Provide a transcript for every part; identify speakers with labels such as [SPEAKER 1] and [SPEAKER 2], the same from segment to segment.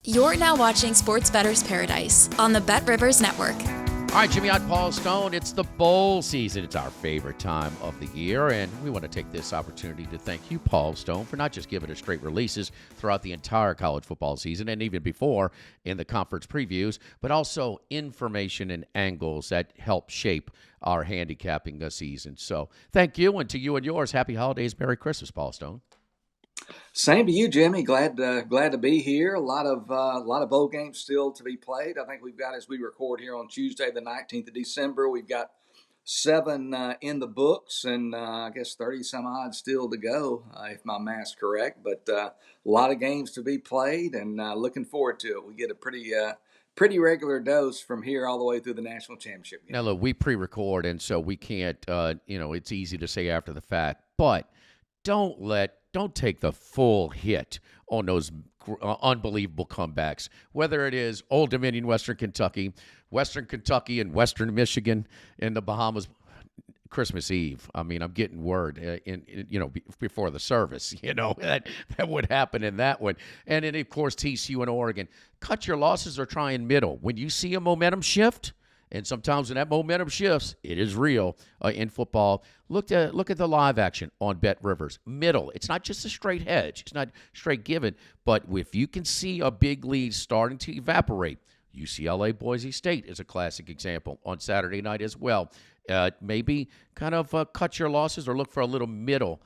[SPEAKER 1] You're now watching Sports Bettor's Paradise on the BetRivers Network.
[SPEAKER 2] All right, Jimmy Ott, Paul Stone, it's the bowl season. It's our favorite time of the year, and we want to take this opportunity to thank you, Paul Stone, for not just giving us straight releases throughout the entire college football season and even before in the conference previews, but also information and angles that help shape our handicapping season. So thank you, and to you and yours, happy holidays, Merry Christmas, Paul Stone.
[SPEAKER 3] Same to you, Jimmy. Glad to be here. A lot of bowl games still to be played. I think we've got, as we record here on Tuesday, the 19th of December, we've got 7 in the books, and I guess 30 some odd still to go, if my math's correct. But a lot of games to be played, and looking forward to it. We get a pretty regular dose from here all the way through the national championship game.
[SPEAKER 2] Now, look, we pre-record, and so we can't. It's easy to say after the fact, but don't take the full hit on those unbelievable comebacks, whether it is Old Dominion, Western Kentucky, and Western Michigan in the Bahamas Christmas Eve. I mean, I'm getting word before the service, that would happen in that one. And then, of course, TCU and Oregon. Cut your losses or try and middle. When you see a momentum shift, and sometimes when that momentum shifts, it is real in football. Look at the live action on BetRivers. Middle. It's not just a straight hedge. It's not straight given. But if you can see a big lead starting to evaporate, UCLA Boise State is a classic example on Saturday night as well. Maybe kind of cut your losses or look for a little middle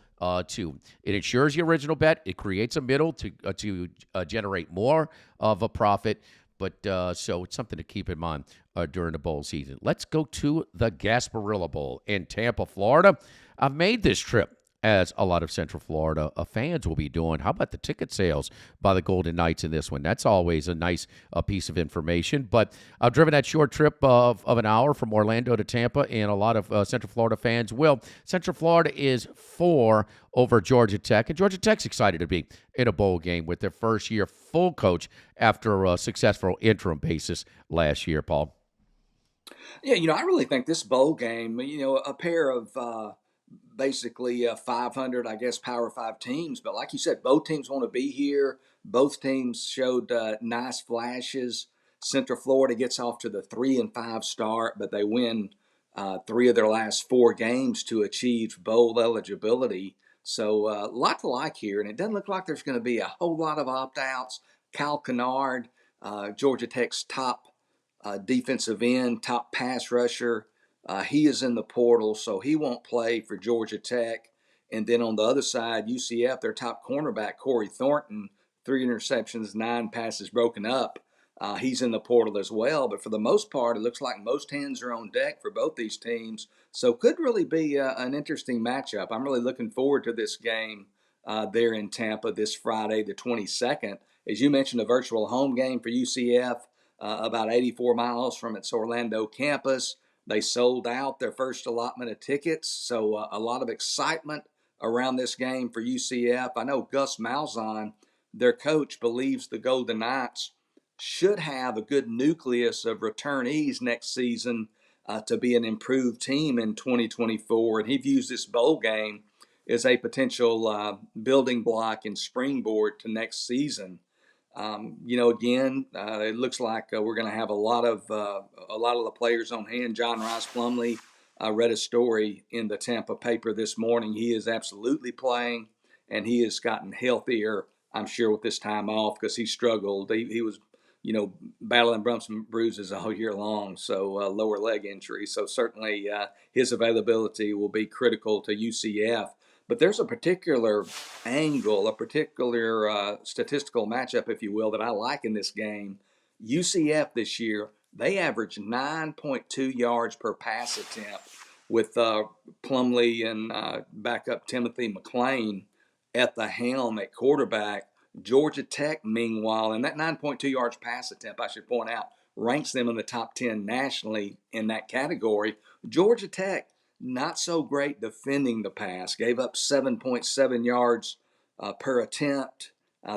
[SPEAKER 2] too. It ensures your original bet. It creates a middle to generate more of a profit. But so it's something to keep in mind during the bowl season. Let's go to the Gasparilla Bowl in Tampa, Florida. I've made this trip, as a lot of Central Florida fans will be doing. How about the ticket sales by the Golden Knights in this one? That's always a nice piece of information. But I've driven that short trip of an hour from Orlando to Tampa, and a lot of Central Florida fans will. Central Florida is 4 over Georgia Tech, and Georgia Tech's excited to be in a bowl game with their first-year full coach after a successful interim basis last year, Paul.
[SPEAKER 3] Yeah, I really think this bowl game, a pair of basically 500, I guess, Power 5 teams. But like you said, both teams want to be here. Both teams showed nice flashes. Central Florida gets off to the 3-5 start, but they win 3 of their last 4 games to achieve bowl eligibility. So a lot to like here, and it doesn't look like there's going to be a whole lot of opt-outs. Kyle Kennard, Georgia Tech's top defensive end, top pass rusher, he is in the portal, so he won't play for Georgia Tech. And then on the other side, UCF, their top cornerback, Corey Thornton, 3 interceptions, 9 passes broken up. He's in the portal as well. But for the most part, it looks like most hands are on deck for both these teams. So could really be an interesting matchup. I'm really looking forward to this game there in Tampa this Friday, the 22nd. As you mentioned, a virtual home game for UCF, about 84 miles from its Orlando campus. They sold out their first allotment of tickets, so a lot of excitement around this game for UCF. I know Gus Malzahn, their coach, believes the Golden Knights should have a good nucleus of returnees next season to be an improved team in 2024, and he views this bowl game as a potential building block and springboard to next season. It looks like we're going to have a lot of the players on hand. John Rice Plumlee, I read a story in the Tampa paper this morning. He is absolutely playing, and he has gotten healthier, I'm sure, with this time off because he struggled. He was, battling bumps and bruises all year long, so lower leg injury. So certainly his availability will be critical to UCF. But there's a particular angle, a particular statistical matchup, if you will, that I like in this game. UCF this year, they averaged 9.2 yards per pass attempt with Plumlee and backup Timothy McClain at the helm at quarterback. Georgia Tech, meanwhile, and that 9.2 yards pass attempt, I should point out, ranks them in the top 10 nationally in that category. Georgia Tech, not so great defending the pass, gave up 7.7 yards per attempt.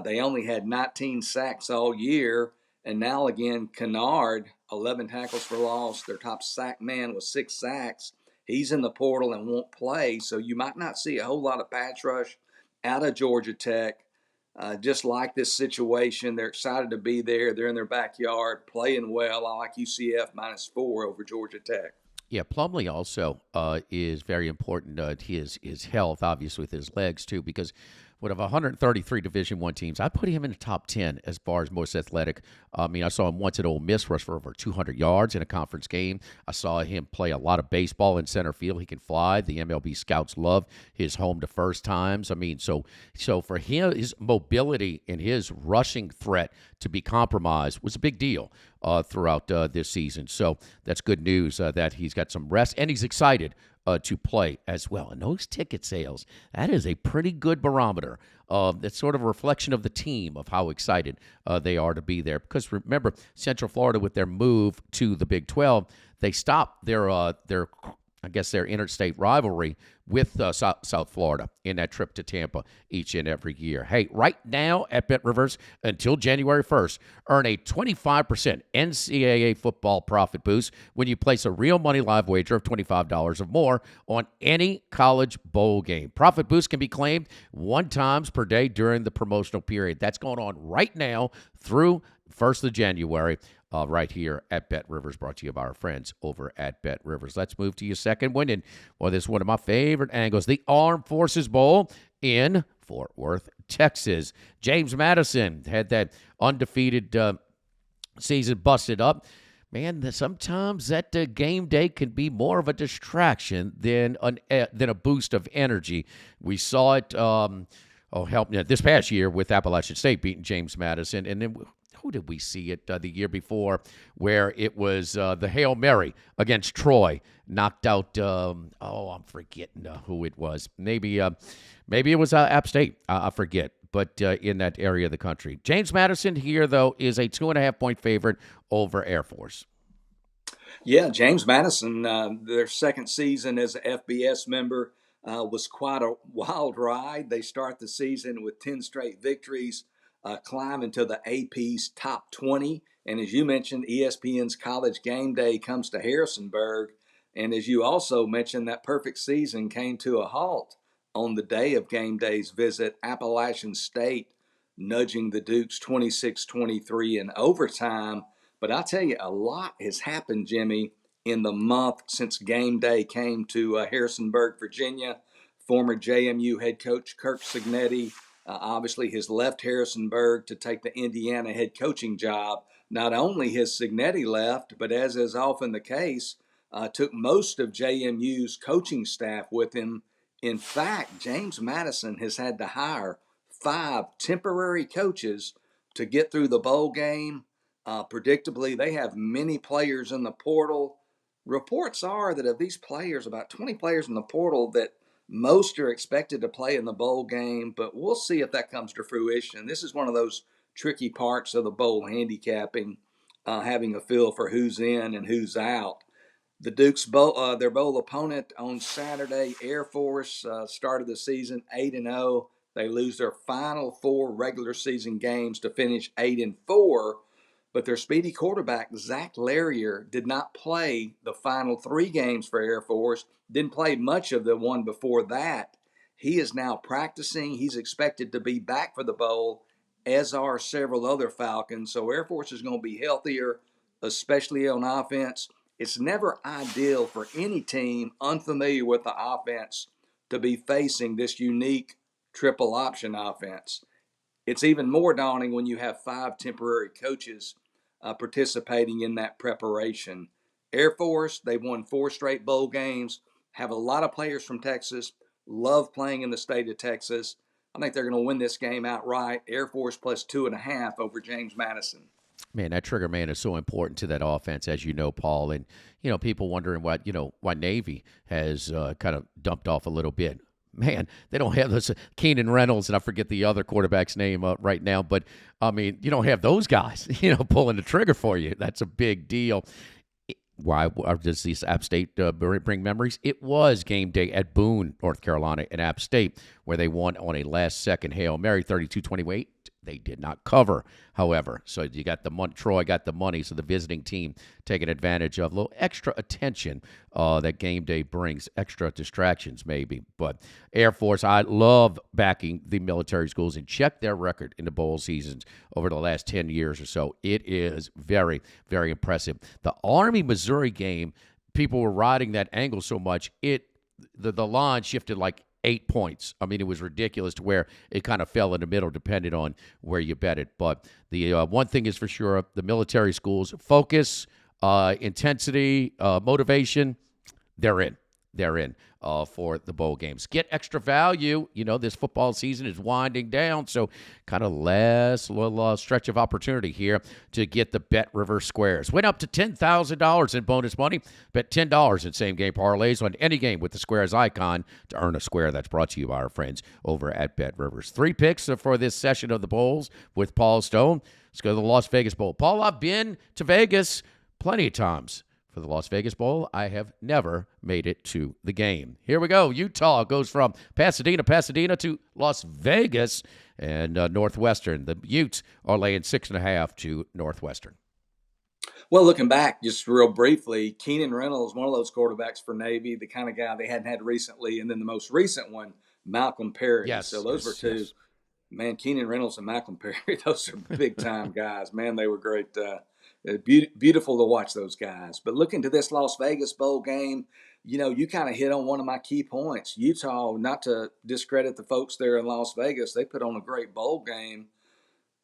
[SPEAKER 3] They only had 19 sacks all year. And now again, Kennard, 11 tackles for loss. Their top sack man was 6 sacks. He's in the portal and won't play. So you might not see a whole lot of pass rush out of Georgia Tech. just like this situation. They're excited to be there. They're in their backyard playing well. I like UCF -4 over Georgia Tech.
[SPEAKER 2] Yeah, Plumlee also is very important. His health, obviously, with his legs too, because out of 133 Division I teams, I put him in the top 10 as far as most athletic. I mean, I saw him once at Ole Miss rush for over 200 yards in a conference game. I saw him play a lot of baseball in center field. He can fly. The MLB scouts love his home to first times. I mean, so for him, his mobility and his rushing threat to be compromised was a big deal throughout this season. So that's good news that he's got some rest and he's excited to play as well. And those ticket sales, that is a pretty good barometer. It's sort of a reflection of the team, of how excited they are to be there. Because remember, Central Florida, with their move to the Big 12, they stopped their interstate rivalry with South Florida in that trip to Tampa each and every year. Hey, right now at BetRivers, until January 1st, earn a 25% NCAA football profit boost when you place a real money live wager of $25 or more on any college bowl game. Profit boost can be claimed 1 time per day during the promotional period. That's going on right now through 1st of January. Right here at BetRivers, brought to you by our friends over at BetRivers. Let's move to your second one. And, well, this is one of my favorite angles, the Armed Forces Bowl in Fort Worth, Texas. James Madison had that undefeated season busted up. Man, sometimes that game day can be more of a distraction than a boost of energy. We saw it this past year with Appalachian State beating James Madison, and then who did we see it the year before, where it was the Hail Mary against Troy, knocked out, I'm forgetting who it was. Maybe it was App State. I forget, but in that area of the country. James Madison here, though, is a 2.5-point favorite over Air Force.
[SPEAKER 3] Yeah, James Madison, their second season as an FBS member was quite a wild ride. They start the season with 10 straight victories, climb into the AP's top 20. And as you mentioned, ESPN's College Game Day comes to Harrisonburg. And as you also mentioned, that perfect season came to a halt on the day of Game Day's visit. Appalachian State nudging the Dukes 26-23 in overtime. But I tell you, a lot has happened, Jimmy, in the month since Game Day came to Harrisonburg, Virginia. Former JMU head coach Kirk Cignetti obviously has left Harrisonburg to take the Indiana head coaching job. Not only has Cignetti left, but as is often the case, took most of JMU's coaching staff with him. In fact, James Madison has had to hire 5 temporary coaches to get through the bowl game. Predictably, they have many players in the portal. Reports are that of these players, about 20 players in the portal, that most are expected to play in the bowl game, but we'll see if that comes to fruition. This is one of those tricky parts of the bowl handicapping, having a feel for who's in and who's out. The Dukes, their bowl opponent on Saturday, Air Force, started the season 8-0. They lose their final 4 regular season games to finish 8-4. But their speedy quarterback, Zach Larrier, did not play the final 3 games for Air Force, didn't play much of the one before that. He is now practicing. He's expected to be back for the bowl, as are several other Falcons. So Air Force is going to be healthier, especially on offense. It's never ideal for any team unfamiliar with the offense to be facing this unique triple option offense. It's even more daunting when you have 5 temporary coaches participating in that preparation. Air Force, they've won 4 straight bowl games, have a lot of players from Texas, love playing in the state of Texas. I think they're going to win this game outright. Air Force plus 2.5 over James Madison.
[SPEAKER 2] Man, that trigger man is so important to that offense, as you know, Paul. And, people wondering why Navy has kind of dumped off a little bit. Man, they don't have those Keenan Reynolds, and I forget the other quarterback's name right now. But, I mean, you don't have those guys, pulling the trigger for you. That's a big deal. Why does these App State bring memories? It was game day at Boone, North Carolina, and App State, where they won on a last-second Hail Mary, 32-28. They did not cover, however. So you got the money. Troy got the money, so the visiting team taking advantage of a little extra attention that game day brings, extra distractions maybe. But Air Force, I love backing the military schools, and check their record in the bowl seasons over the last 10 years or so. It is very, very impressive. The Army-Missouri game, people were riding that angle so much, the line shifted like 8 points. I mean, it was ridiculous to where it kind of fell in the middle depending on where you bet it. But the one thing is for sure, the military schools, focus, intensity, motivation, they're in. They're in for the bowl games. Get extra value. You know, this football season is winding down, so kind of last little stretch of opportunity here to get the BetRivers squares. Went up to $10,000 in bonus money. Bet $10 in same-game parlays on any game with the squares icon to earn a square. That's brought to you by our friends over at BetRivers. 3 picks for this session of the bowls with Paul Stone. Let's go to the Las Vegas Bowl. Paul, I've been to Vegas plenty of times. For the Las Vegas Bowl, I have never made it to the game. Here we go. Utah goes from Pasadena to Las Vegas, and Northwestern. The Utes are laying 6.5 to Northwestern.
[SPEAKER 3] Well, looking back, just real briefly, Keenan Reynolds, one of those quarterbacks for Navy, the kind of guy they hadn't had recently, and then the most recent one, Malcolm Perry.
[SPEAKER 2] Yes,
[SPEAKER 3] so those were two. Yes. Man, Keenan Reynolds and Malcolm Perry, those are big-time guys. Man, they were great. Beautiful to watch those guys. But looking to this Las Vegas Bowl game, you know, you kind of hit on one of my key points. Utah, not to discredit the folks there in Las Vegas, they put on a great bowl game.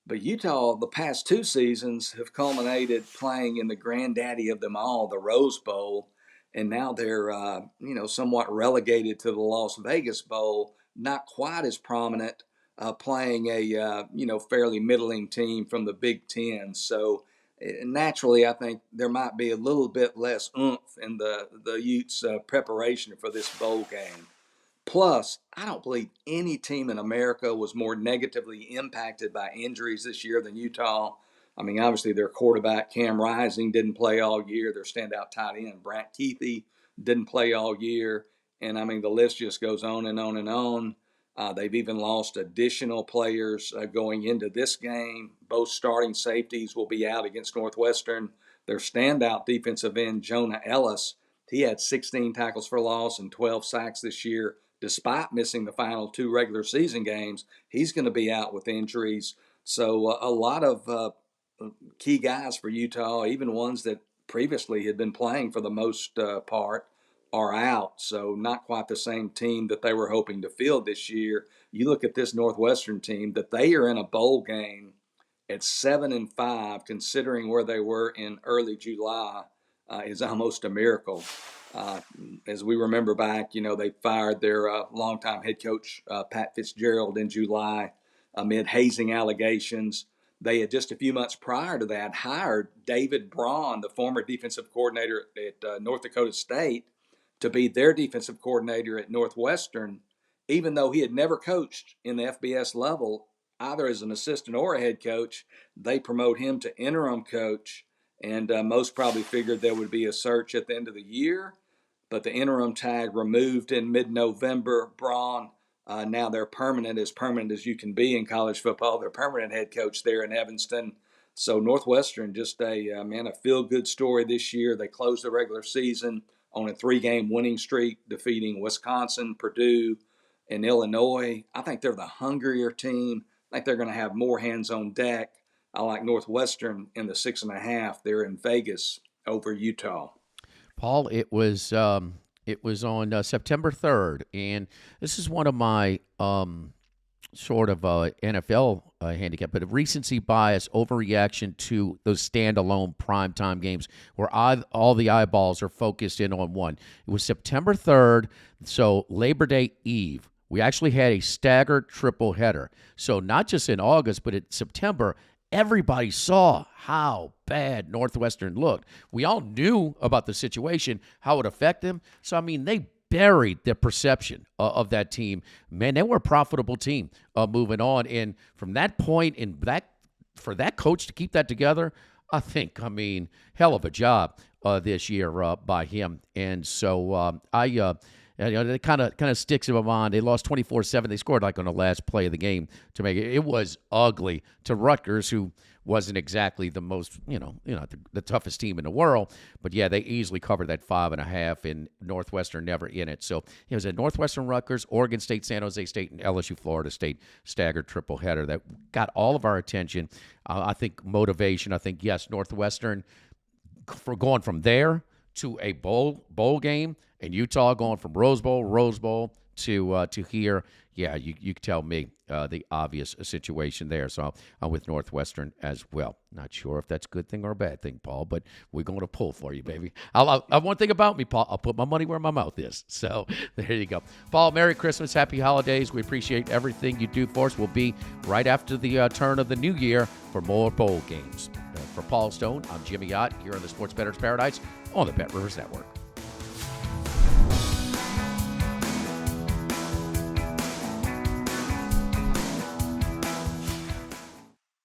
[SPEAKER 3] But Utah, the past 2 seasons, have culminated playing in the granddaddy of them all, the Rose Bowl. And now they're, somewhat relegated to the Las Vegas Bowl, not quite as prominent, playing a, fairly middling team from the Big Ten. So, naturally, I think there might be a little bit less oomph in the Utes' preparation for this bowl game. Plus, I don't believe any team in America was more negatively impacted by injuries this year than Utah. I mean, obviously, their quarterback, Cam Rising, didn't play all year. Their standout tight end, Brant Keithy, didn't play all year. And, I mean, the list just goes on and on and on. They've even lost additional players going into this game. Both starting safeties will be out against Northwestern. Their standout defensive end, Jonah Ellis, he had 16 tackles for loss and 12 sacks this year. Despite missing the final 2 regular season games, he's going to be out with injuries. So a lot of key guys for Utah, even ones that previously had been playing for the most part, are out. So not quite the same team that they were hoping to field this year. You look at this Northwestern team, that they are in a bowl game at 7-5, considering where they were in early July, is almost a miracle. As we remember back, they fired their longtime head coach, Pat Fitzgerald, in July amid hazing allegations. They had just a few months prior to that hired David Braun, the former defensive coordinator at North Dakota State, to be their defensive coordinator at Northwestern, even though he had never coached in the FBS level, either as an assistant or a head coach. They promote him to interim coach, and most probably figured there would be a search at the end of the year, but the interim tag removed in mid-November. Braun, now they're permanent as you can be in college football. They're permanent head coach there in Evanston. So Northwestern, just a feel-good story this year. They closed the regular season on a 3-game winning streak, defeating Wisconsin, Purdue, and Illinois. I think they're the hungrier team. I think they're going to have more hands on deck. I like Northwestern in the 6.5 there in Vegas over Utah.
[SPEAKER 2] Paul, it was on September 3rd, and this is one of my sort of NFL handicap, but a recency bias overreaction to those standalone primetime games where all the eyeballs are focused in on one. It was September 3rd, so Labor Day Eve. We actually had a staggered triple header. So not just in August, but in September, everybody saw how bad Northwestern looked. We all knew about the situation, how it affected them. So, I mean, they buried the perception of that team. Man, they were a profitable team moving on. And from that point, for that coach to keep that together, I mean, hell of a job this year by him. And so It kind of sticks in my mind. They lost 24-7. They scored like on the last play of the game to make it. It was ugly to Rutgers, who wasn't exactly the most, the toughest team in the world. But, yeah, they easily covered that 5.5, and Northwestern never in it. So it was a Northwestern, Rutgers, Oregon State, San Jose State, and LSU, Florida State staggered triple header that got all of our attention. I think motivation. I think, yes, Northwestern, for going from there to a bowl game, and Utah going from Rose Bowl to here. Yeah, you can tell me the obvious situation there. So I'm with Northwestern as well. Not sure if that's a good thing or a bad thing, Paul, but we're going to pull for you, baby. One thing about me, Paul, I'll put my money where my mouth is. So there you go. Paul, Merry Christmas, Happy Holidays. We appreciate everything you do for us. We'll be right after the turn of the new year for more bowl games. For Paul Stone, I'm Jimmy Ott here on the Sports Bettor's Paradise on the BetRivers Network.